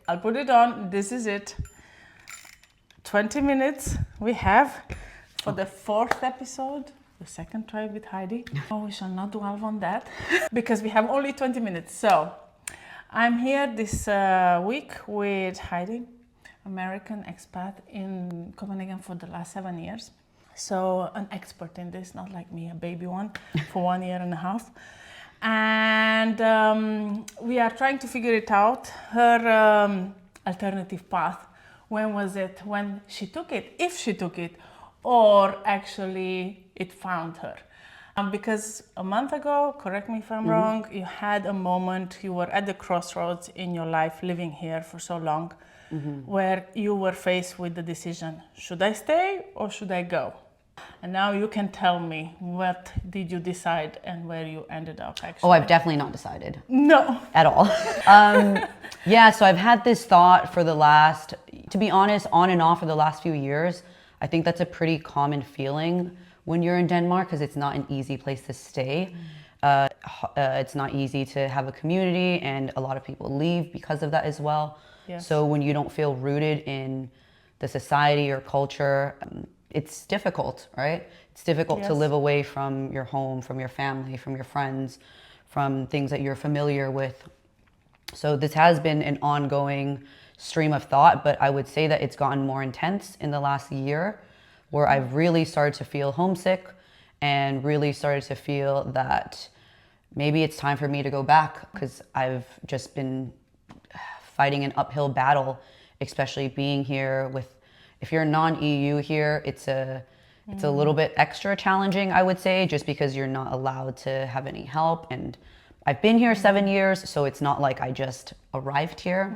I'll put it on. This is it. 20 minutes we have for the 4th episode, the second try with Heidi. Oh, we shall not dwell on that because we have only 20 minutes. So I'm here this week with Heide, American expat in Copenhagen for the last 7 years. So an expert in this, not like me, a baby one for 1 year and a half. And we are trying to figure it out, her alternative path. When was it? When she took it, if she took it, or actually it found her. Because a month ago, correct me if I'm wrong, you had a moment, you were at the crossroads in your life, living here for so long, where you were faced with the decision, should I stay or should I go? And now you can tell me, what did you decide and where you ended up actually? Oh, I've definitely not decided. No. At all. Yeah, so I've had this thought for the last, to be honest, on and off for the last few years. I think that's a pretty common feeling when you're in Denmark because it's not an easy place to stay. It's not easy to have a community and a lot of people leave because of that as well. Yes. So when you don't feel rooted in the society or culture, it's difficult, right? It's difficult to live away from your home, from your family, from your friends, from things that you're familiar with. So this has been an ongoing stream of thought, but I would say that it's gotten more intense in the last year, where I've really started to feel homesick and really started to feel that maybe it's time for me to go back, because I've just been fighting an uphill battle, especially being here with, if you're non-EU here, it's a little bit extra challenging, I would say, just because you're not allowed to have any help. And I've been here 7 years, so it's not like I just arrived here.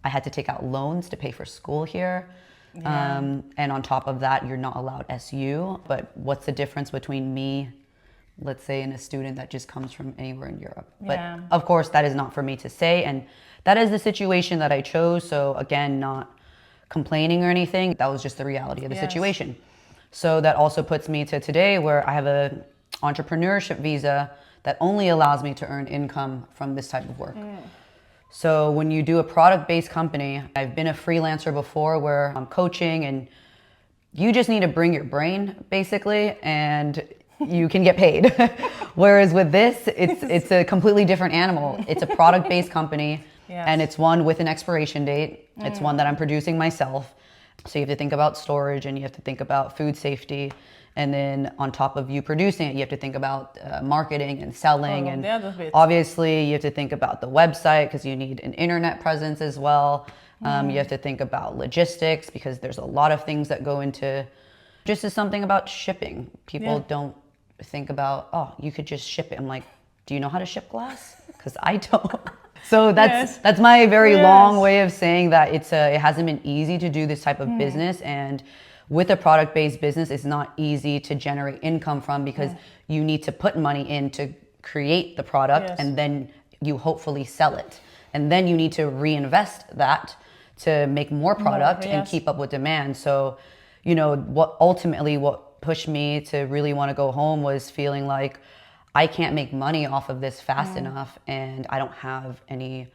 I had to take out loans to pay for school here. And on top of that, you're not allowed SU. But what's the difference between me, let's say, and a student that just comes from anywhere in Europe? But of course, that is not for me to say. And that is the situation that I chose. So again, not complaining or anything. That was just the reality of the situation. So that also puts me to today, where I have an entrepreneurship visa that only allows me to earn income from this type of work. So when you do a product-based company, I've been a freelancer before where I'm coaching and you just need to bring your brain basically and you can get paid. Whereas with this, it's a completely different animal. It's a product-based company and it's one with an expiration date. It's one that I'm producing myself. So you have to think about storage and you have to think about food safety. And then on top of you producing it, you have to think about marketing and selling. And obviously you have to think about the website because you need an internet presence as well. You have to think about logistics because there's a lot of things that go into just as something about shipping. People don't think about, oh, you could just ship it. I'm like, do you know how to ship glass? Because I don't. So that's my very long way of saying that it hasn't been easy to do this type of business. And with a product-based business, it's not easy to generate income from because you need to put money in to create the product and then you hopefully sell it. And then you need to reinvest that to make more product and keep up with demand. So, you know, what pushed me to really want to go home was feeling like I can't make money off of this fast enough and I don't have any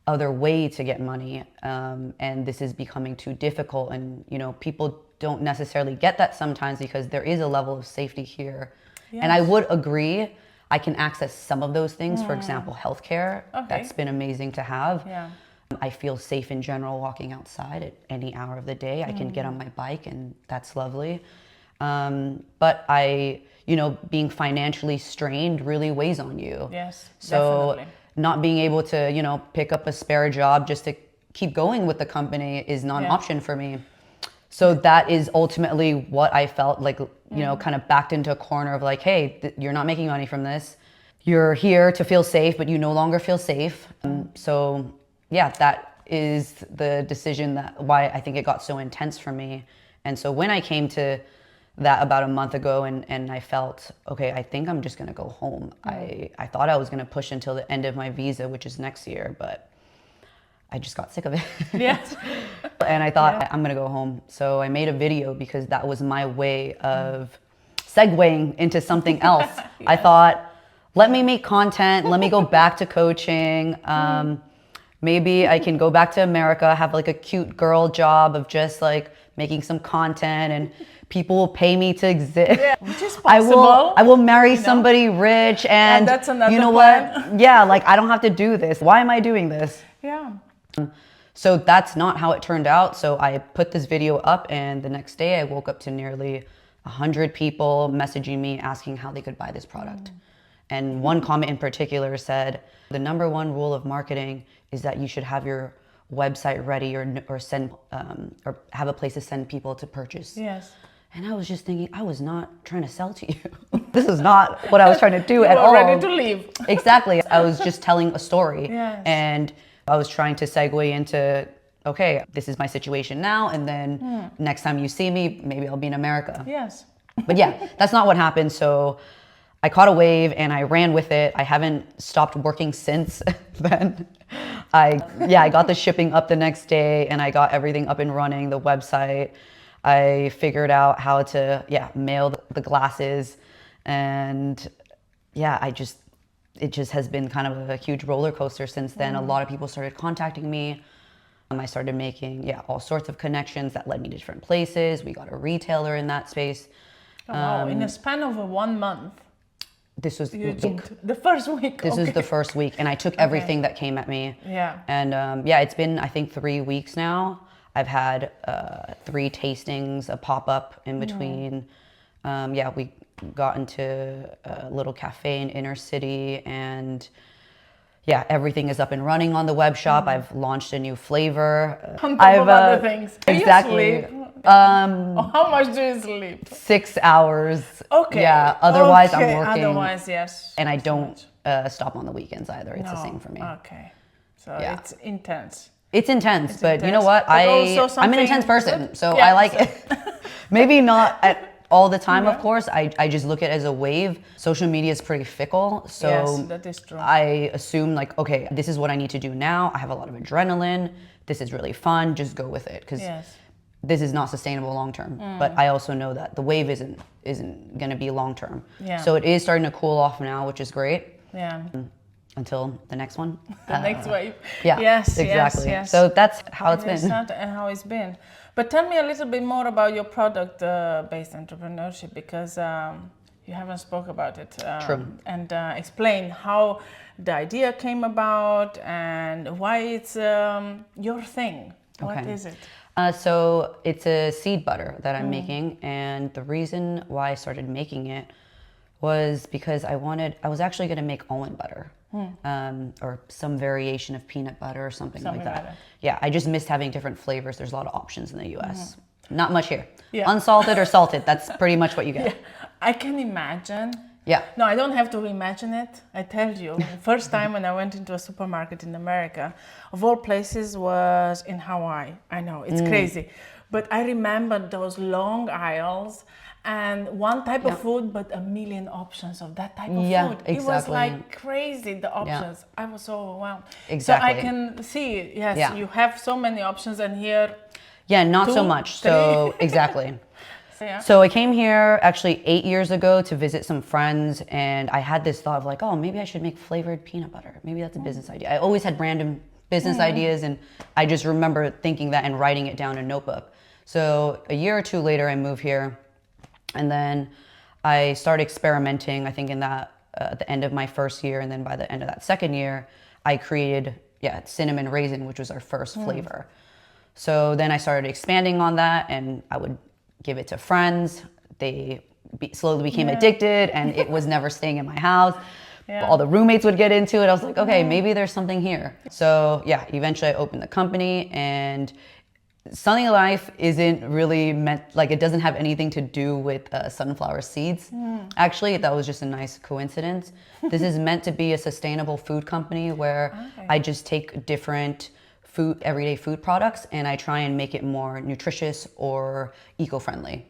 other way to get money. And this is becoming too difficult. And, you know, people don't necessarily get that sometimes because there is a level of safety here. And I would agree, I can access some of those things. For example, healthcare, that's been amazing to have. I feel safe in general walking outside at any hour of the day. I can get on my bike and that's lovely. But you know, being financially strained really weighs on you. So definitely. Not being able to, you know, pick up a spare job just to keep going with the company is not an option for me. So that is ultimately what I felt like, you know, kind of backed into a corner of like, hey, you're not making money from this. You're here to feel safe, but you no longer feel safe. So yeah, that is the decision why I think it got so intense for me. And so when I came to that about a month ago and I felt, okay, I think I'm just gonna go home. I thought I was gonna push until the end of my visa, which is next year, but I just got sick of it. And I thought I'm gonna go home. So I made a video because that was my way of segueing into something else. I thought, let me make content, let me go back to coaching. maybe I can go back to America, have like a cute girl job of just like making some content, and people will pay me to exist. Yeah, which is possible. I will marry somebody rich, and that's another you know plan. what? Yeah, like I don't have to do this. Why am I doing this? Yeah. So that's not how it turned out. So I put this video up, and the next day I woke up to nearly 100 people messaging me asking how they could buy this product. And one comment in particular said, the number one rule of marketing is that you should have your website ready or send or have a place to send people to purchase. Yes. And I was just thinking, I was not trying to sell to you. This is not what I was trying to do at all. You were ready to leave. Exactly. I was just telling a story. Yes. And I was trying to segue into, okay, this is my situation now, and then next time you see me, maybe I'll be in America. Yes. But yeah, that's not what happened. So I caught a wave and I ran with it. I haven't stopped working since then. I got the shipping up the next day, and I got everything up and running, the website. I figured out how to, mail the glasses. And it just has been kind of a huge roller coaster since then. A lot of people started contacting me. I started making, all sorts of connections that led me to different places. We got a retailer in that space. Oh, wow. In a span of 1 month. This was the first week. This is the first week, and I took everything that came at me. Yeah. And it's been, I think, 3 weeks now. I've had 3 tastings, a pop-up in between. We got into a little cafe in inner city, and everything is up and running on the web shop. I've launched a new flavor. On top of other things. Exactly. Do you sleep? How much do you sleep? 6 hours. Okay. Yeah. Otherwise, I'm working. Otherwise, yes. And I don't stop on the weekends either. It's the same for me. Okay. So it's intense. It's intense, but you know what? I'm an intense person, so I like it. Maybe not all the time, of course. I just look at it as a wave. Social media is pretty fickle, so yes, that is true. I assume like, okay, this is what I need to do now. I have a lot of adrenaline. This is really fun. Just go with it, because this is not sustainable long term. But I also know that the wave isn't going to be long term. Yeah. So it is starting to cool off now, which is great. Yeah. Until the next one. The next wave. Yeah. Yes. Exactly. Yes. So that's how it's been. And how it's been. But tell me a little bit more about your product-based entrepreneurship, because you haven't spoke about it. True. And explain how the idea came about and why it's your thing. Okay. What is it? So it's a seed butter that I'm making, and the reason why I started making it was because I was actually going to make almond butter. Or some variation of peanut butter or something like that. Yeah, I just missed having different flavors. There's a lot of options in the US. Not much here. Yeah. Unsalted or salted, that's pretty much what you get. Yeah. I can imagine. Yeah. No, I don't have to imagine it. I tell you, first time when I went into a supermarket in America, of all places, was in Hawaii. I know, it's crazy. But I remember those long aisles, and one type of food, but a million options of that type of food. Exactly. It was like crazy, the options. Yeah. I was so overwhelmed. Exactly. So I can see, you have so many options, and here... Yeah, not so much. So, exactly. So I came here actually 8 years ago to visit some friends, and I had this thought of like, oh, maybe I should make flavored peanut butter. Maybe that's a business idea. I always had random business ideas, and I just remember thinking that and writing it down in a notebook. So a year or two later, I moved here. And then I started experimenting, I think in that, at the end of my first year. And then by the end of that second year, I created, cinnamon raisin, which was our first flavor. So then I started expanding on that, and I would give it to friends. They slowly became addicted, and it was never staying in my house. Yeah. All the roommates would get into it. I was like, okay, maybe there's something here. So eventually I opened the company, and Sunny Life isn't really meant, like it doesn't have anything to do with sunflower seeds. Actually, that was just a nice coincidence. This is meant to be a sustainable food company where I just take different everyday food products, and I try and make it more nutritious or eco-friendly.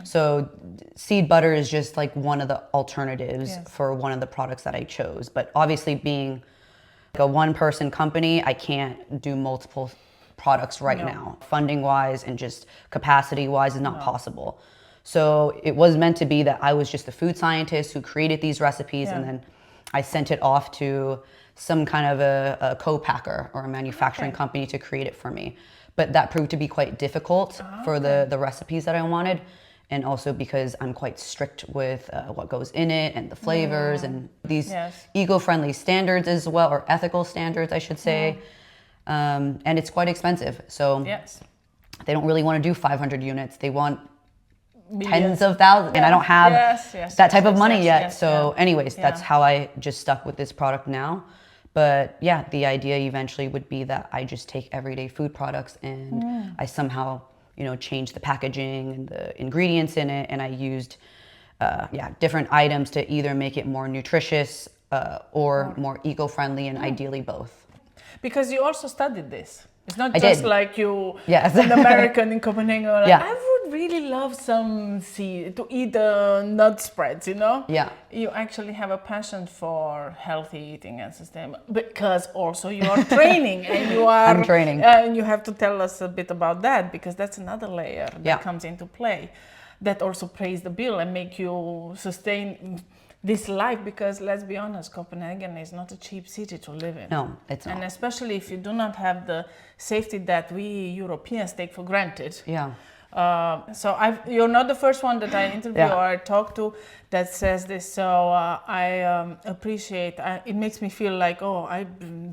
So seed butter is just like one of the alternatives for one of the products that I chose. But obviously being like a one-person company, I can't do multiple products right now. Funding wise and just capacity wise is not possible. So it was meant to be that I was just the food scientist who created these recipes, and then I sent it off to some kind of a co-packer or a manufacturing company to create it for me. But that proved to be quite difficult for the recipes that I wanted. And also because I'm quite strict with what goes in it and the flavors and these eco-friendly standards as well, or ethical standards, I should say. And it's quite expensive. So they don't really want to do 500 units. They want tens of thousands. And I don't have that type of money yet. So anyways, that's how I just stuck with this product now. But yeah, the idea eventually would be that I just take everyday food products and I somehow, you know, change the packaging and the ingredients in it. And I used, different items to either make it more nutritious or more eco-friendly, and ideally both. Because you also studied this. It's not I just did. like you, Yes. an American in Copenhagen. Like, Yeah. I would really love to eat nut spreads, you know? Yeah. You actually have a passion for healthy eating and sustainable, because also you are training and you are... I'm training. And you have to tell us a bit about that, because that's another layer that comes into play. That also pays the bill and make you sustain this life, because let's be honest, Copenhagen is not a cheap city to live in. No, it's not. And especially if you do not have the safety that we Europeans take for granted. Yeah. So you're not the first one that I interview or I talk to that says this. So I appreciate. It makes me feel like, oh, I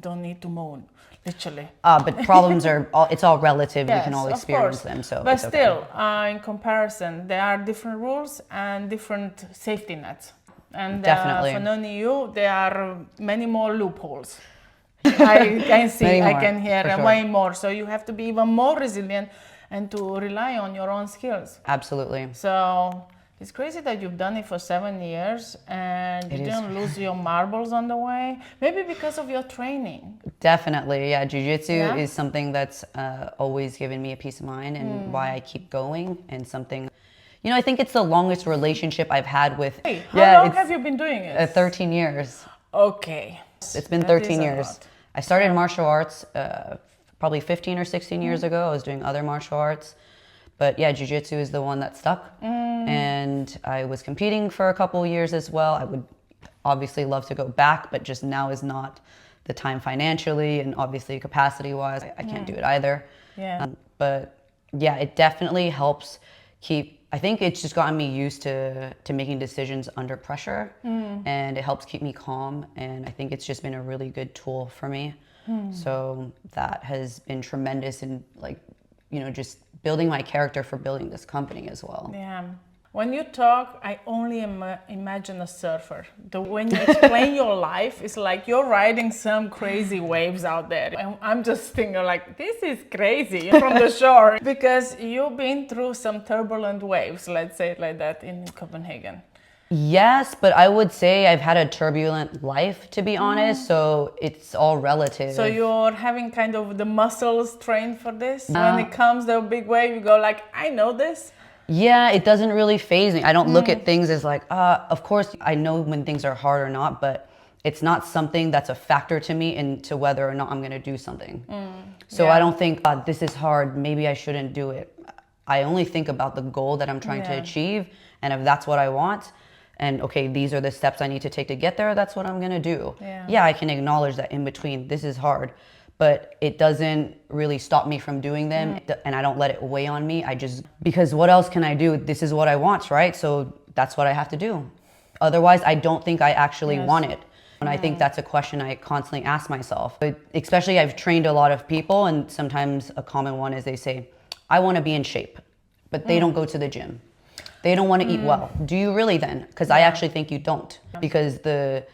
don't need to moan, literally. But problems it's all relative. Yes, we can all of experience course. them. So, but it's okay. still, in comparison, there are different rules and different safety nets. And Definitely. for non-EU, there are many more loopholes. I can see, I can hear way more. So you have to be even more resilient and to rely on your own skills. Absolutely. So it's crazy that you've done it for 7 years and you didn't lose your marbles on the way. Maybe because of your training. Definitely, yeah. Jiu-jitsu is something that's always given me a peace of mind and why I keep going, and something... You know, I think it's the longest relationship I've had with... Hey, how long have you been doing it? 13 years. Okay. It's been 13 years. I started martial arts probably 15 or 16 years ago. I was doing other martial arts. But yeah, jiu-jitsu is the one that stuck. And I was competing for a couple years as well. I would obviously love to go back, but just now is not the time financially, and obviously capacity-wise, I can't do it either. Yeah. But yeah, it definitely helps I think it's just gotten me used to making decisions under pressure, and it helps keep me calm, and I think it's just been a really good tool for me. So that has been tremendous in, like, you know, just building my character for building this company as well. Yeah. When you talk, I only imagine a surfer. When you explain your life, it's like you're riding some crazy waves out there. And I'm just thinking like, this is crazy from the shore. Because you've been through some turbulent waves, let's say it like that, in Copenhagen. Yes, but I would say I've had a turbulent life, to be honest, so it's all relative. So you're having kind of the muscles trained for this? When it comes the big wave, you go like, I know this? Yeah, it doesn't really faze me. I don't look at things as like, of course I know when things are hard or not, but it's not something that's a factor to me into whether or not I'm going to do something. So I don't think, this is hard, maybe I shouldn't do it. I only think about the goal that I'm trying to achieve, and if that's what I want, and okay, these are the steps I need to take to get there, that's what I'm going to do. Yeah, I can acknowledge that in between, this is hard, but it doesn't really stop me from doing them, and I don't let it weigh on me. Because what else can I do? This is what I want, right? So that's what I have to do. Otherwise, I don't think I actually want it. And I think that's a question I constantly ask myself. But especially, I've trained a lot of people, and sometimes a common one is they say, I want to be in shape, but they don't go to the gym. They don't want to eat well. Do you really then? Because I actually think you don't. Because the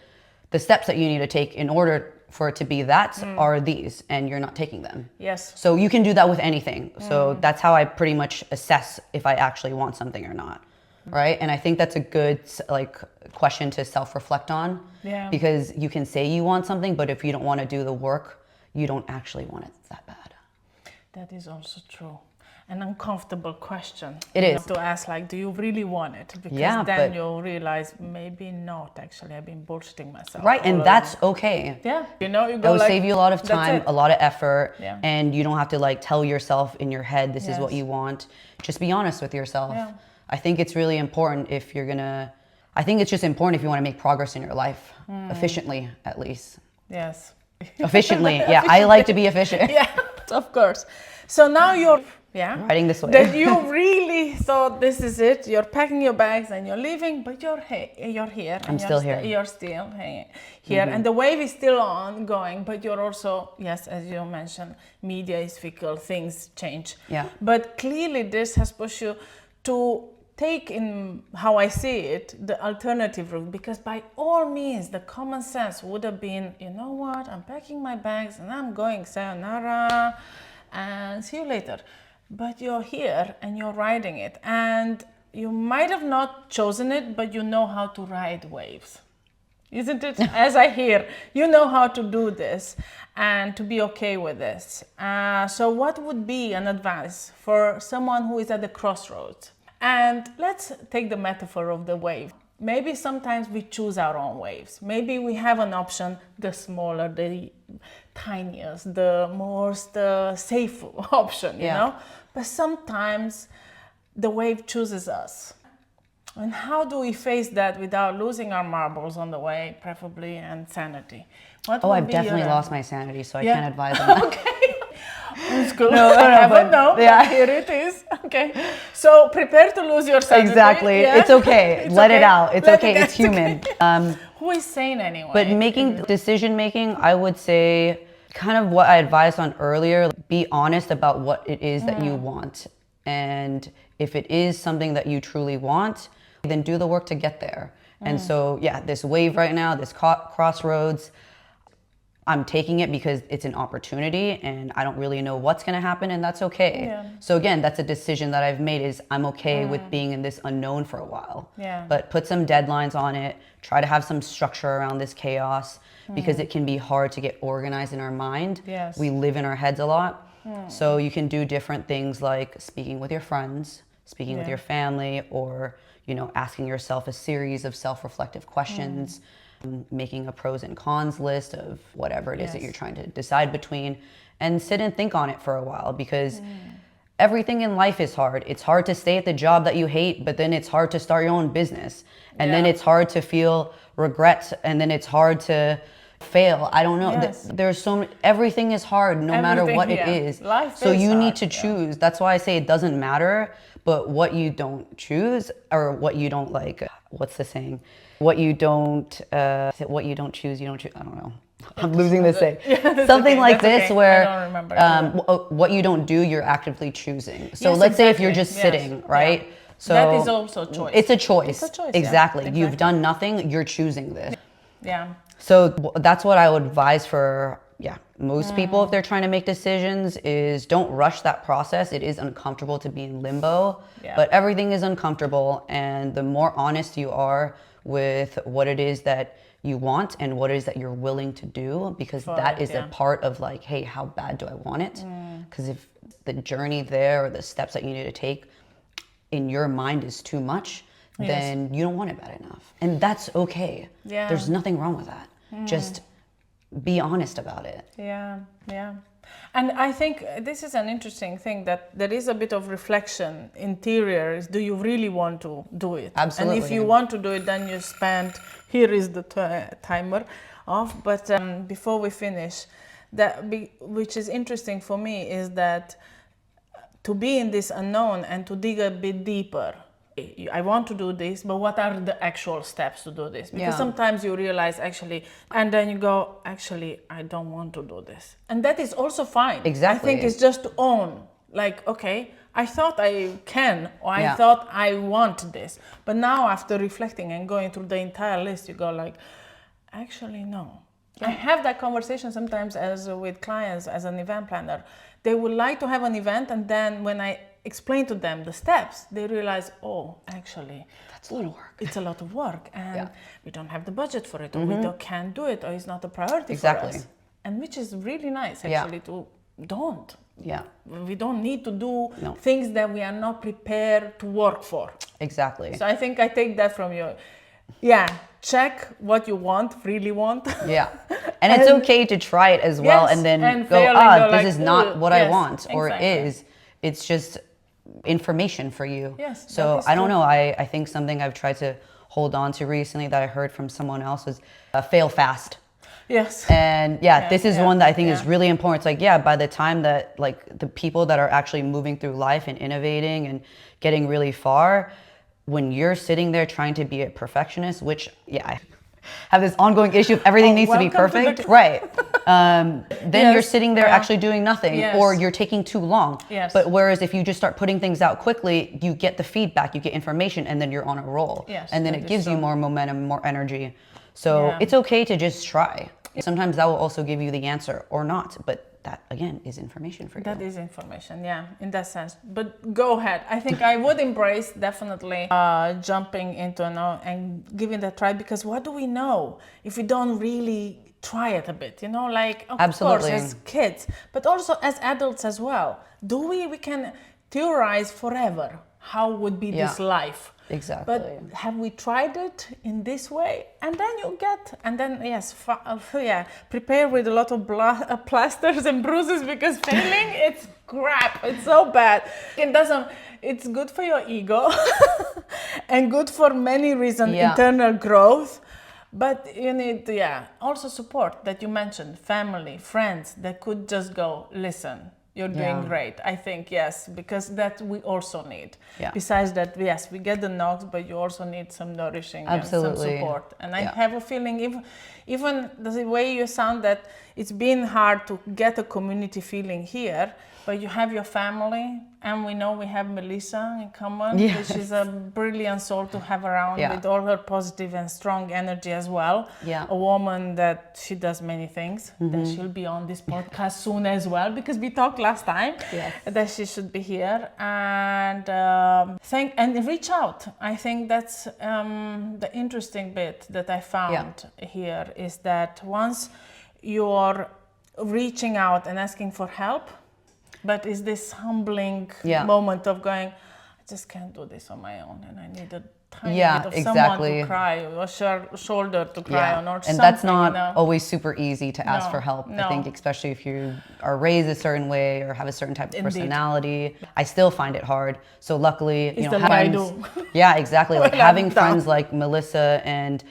steps that you need to take in order for it to be that are these, and you're not taking them. Yes. So you can do that with anything. So that's how I pretty much assess if I actually want something or not, right? And I think that's a good question to self-reflect on. Yeah. Because you can say you want something, but if you don't want to do the work, you don't actually want it that bad. That is also true. An uncomfortable question. It is. To ask, like, do you really want it? Because then you'll realize, maybe not, actually, I've been bullshitting myself. Right, and that's okay. Yeah, you know, you go that would save you a lot of time, a lot of effort, Yeah. and you don't have to tell yourself in your head, this is what you want. Just be honest with yourself. Yeah. I think it's really important if you're gonna, I think it's just important if you want to make progress in your life, efficiently at least. Yes. Efficiently, yeah. I like to be efficient. Yeah, of course. So now you're riding this wave. That you really thought this is it. You're packing your bags and you're leaving, but you're here. I'm still here. You're still here, and the wave is still ongoing. But you're also, yes, as you mentioned, media is fickle. Things change. Yeah. But clearly, this has pushed you to take, in how I see it, the alternative route, because by all means the common sense would have been, you know what, I'm packing my bags and I'm going, sayonara and see you later. But you're here and you're riding it, and you might have not chosen it, but you know how to ride waves, isn't it? As I hear, you know how to do this and to be okay with this. So what would be an advice for someone who is at the crossroads? And let's take the metaphor of the wave. Maybe sometimes we choose our own waves. Maybe we have an option, the smaller, the tiniest, the most safe option, you know? But sometimes the wave chooses us. And how do we face that without losing our marbles on the way, preferably, and sanity? I've definitely lost my sanity, so I can't advise on that. Okay. It's cool. Yeah, here it is. Okay. So prepare to lose your sanity. Exactly. Yeah? It's okay. Let it out. It's okay. It's human. Who is sane anyway? But decision making, I would say, kind of what I advised on earlier, be honest about what it is that you want. And if it is something that you truly want, then do the work to get there. And so, yeah, this wave right now, this crossroads, I'm taking it because it's an opportunity and I don't really know what's going to happen, and that's okay. Yeah. So again, that's a decision that I've made, is I'm okay with being in this unknown for a while. Yeah. But put some deadlines on it, try to have some structure around this chaos, because it can be hard to get organized in our mind. Yes. We live in our heads a lot. So you can do different things like speaking with your friends, speaking with your family, or, you know, asking yourself a series of self-reflective questions. Making a pros and cons list of whatever it is that you're trying to decide between, and sit and think on it for a while, because everything in life is hard. It's hard to stay at the job that you hate, but then it's hard to start your own business, and then it's hard to feel regret, and then it's hard to fail. I don't know. Yes. There's everything is hard no matter what it is. Life so is you need to choose. That's why I say it doesn't matter, but what you don't choose, or what you don't like, what's the saying? What you don't choose, you don't choose. I don't know. I'm losing this thing. Something like this where I don't remember. What you don't do, you're actively choosing. So let's say if you're just sitting, right? Yeah. So that is also a choice. It's a choice. It's a choice. Exactly. You've done nothing, you're choosing this. Yeah. So that's what I would advise for most people if they're trying to make decisions, is don't rush that process. It is uncomfortable to be in limbo, but everything is uncomfortable, and the more honest you are with what it is that you want and what it is that you're willing to do, because that is a part of like, hey, how bad do I want it? Because if the journey there, or the steps that you need to take in your mind is too much, then you don't want it bad enough. And that's okay. Yeah. There's nothing wrong with that. Just be honest about it. Yeah, yeah. And I think this is an interesting thing, that there is a bit of reflection interior. Do you really want to do it? Absolutely. And if you want to do it, then you spend, here is the timer off. But before we finish, which is interesting for me, is that to be in this unknown and to dig a bit deeper. I want to do this, but what are the actual steps to do this? Because sometimes you realize actually, and then you go, actually, I don't want to do this. And that is also fine. Exactly. I think it's just to own, like, okay, I thought I can, or I thought I want this. But now after reflecting and going through the entire list, you go like, actually, no. I have that conversation sometimes with clients as an event planner. They would like to have an event, and then when I explain to them the steps, they realize, oh, actually, that's a lot of work. It's a lot of work, and we don't have the budget for it, or we can't do it, or it's not a priority for us. And which is really nice, actually, to don't. Yeah. We don't need to do things that we are not prepared to work for. Exactly. So I think I take that from you. Yeah, check what you really want. Yeah. And it's okay to try it as well, and then go, this is not what I want, or it is. It's just information for you. Yes. So I don't know. I think something I've tried to hold on to recently that I heard from someone else was fail fast. Yes. And this is one that I think is really important. It's like, by the time that like the people that are actually moving through life and innovating and getting really far, when you're sitting there trying to be a perfectionist, which I have this ongoing issue of everything needs to be perfect, right? Then you're sitting there actually doing nothing, or you're taking too long. Yes. But whereas if you just start putting things out quickly, you get the feedback, you get information, and then you're on a roll. Yes, and then that it is gives you true. more momentum, more energy. So it's okay to just try. Sometimes that will also give you the answer or not, but that again is information for you. That is information, in that sense. But go ahead. I think I would embrace definitely jumping into and giving that a try, because what do we know if we don't really try it a bit? Like of Absolutely. course as kids, but also as adults as well. We can theorize forever how would be this life. Exactly. But have we tried it in this way? And then prepare with a lot of plasters and bruises, because failing, it's crap. It's so bad. It's good for your ego and good for many reasons, internal growth. But you need, also support that you mentioned, family, friends that could just go, listen, you're doing great. I think, because that we also need. Yeah. Besides that, we get the knocks, but you also need some nourishing and some support. And I have a feeling, even the way you sound, that it's been hard to get a community feeling here, but you have your family, and we know we have Melissa in common, which is a brilliant soul to have around with all her positive and strong energy as well. Yeah. A woman that she does many things, that she'll be on this podcast soon as well, because we talked last time that she should be here. And reach out. I think that's the interesting bit that I found here, is that once you're reaching out and asking for help, but is this humbling moment of going, I just can't do this on my own, and I need a tiny bit of someone to cry, or shoulder to cry on, or something. And that's not always super easy to ask for help. I think, especially if you are raised a certain way or have a certain type of personality. I still find it hard. So luckily, exactly. Like having friends like Melissa and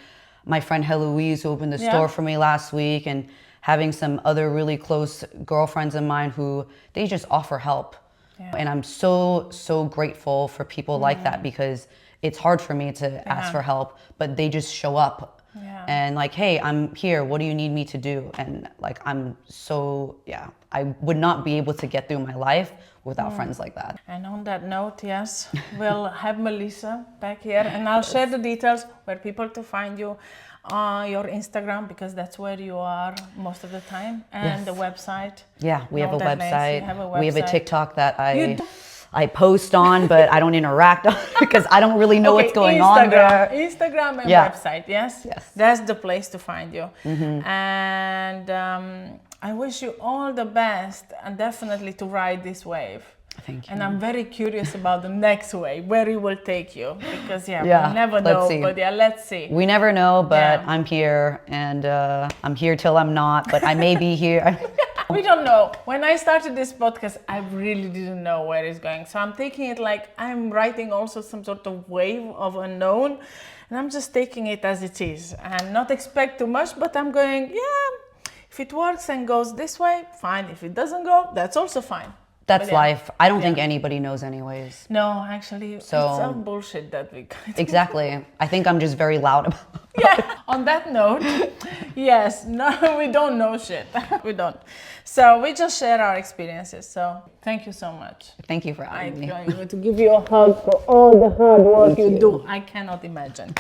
my friend Heloise, who opened the store for me last week, and having some other really close girlfriends of mine who they just offer help. And I'm so grateful for people like that, because it's hard for me to ask for help, but they just show up and like, hey, I'm here, what do you need me to do? And like, I would not be able to get through my life without friends like that. And on that note, we'll have Melissa back here, and I'll share the details where people to find you. Your Instagram, because that's where you are most of the time, and the website. Yeah, we have a website. We have a TikTok that I post on, but I don't interact on because I don't really know what's going on there. Instagram and website, yes? That's the place to find you. And I wish you all the best, and definitely to ride this wave. Thank you. And I'm very curious about the next wave, where it will take you, because we never know. But let's see. We never know, but I'm here, and I'm here till I'm not, but I may be here. We don't know. When I started this podcast, I really didn't know where it's going. So I'm taking it like I'm writing also some sort of wave of unknown, and I'm just taking it as it is and not expect too much, but I'm going, if it works and goes this way, fine. If it doesn't go, that's also fine. That's life. I don't think anybody knows anyways. No, actually, it's all bullshit that we got. Exactly. I think I'm just very loud about it. On that note, no, we don't know shit. We don't. So we just share our experiences. So thank you so much. Thank you for having me. I'm going to give you a hug for all the hard work you do. I cannot imagine.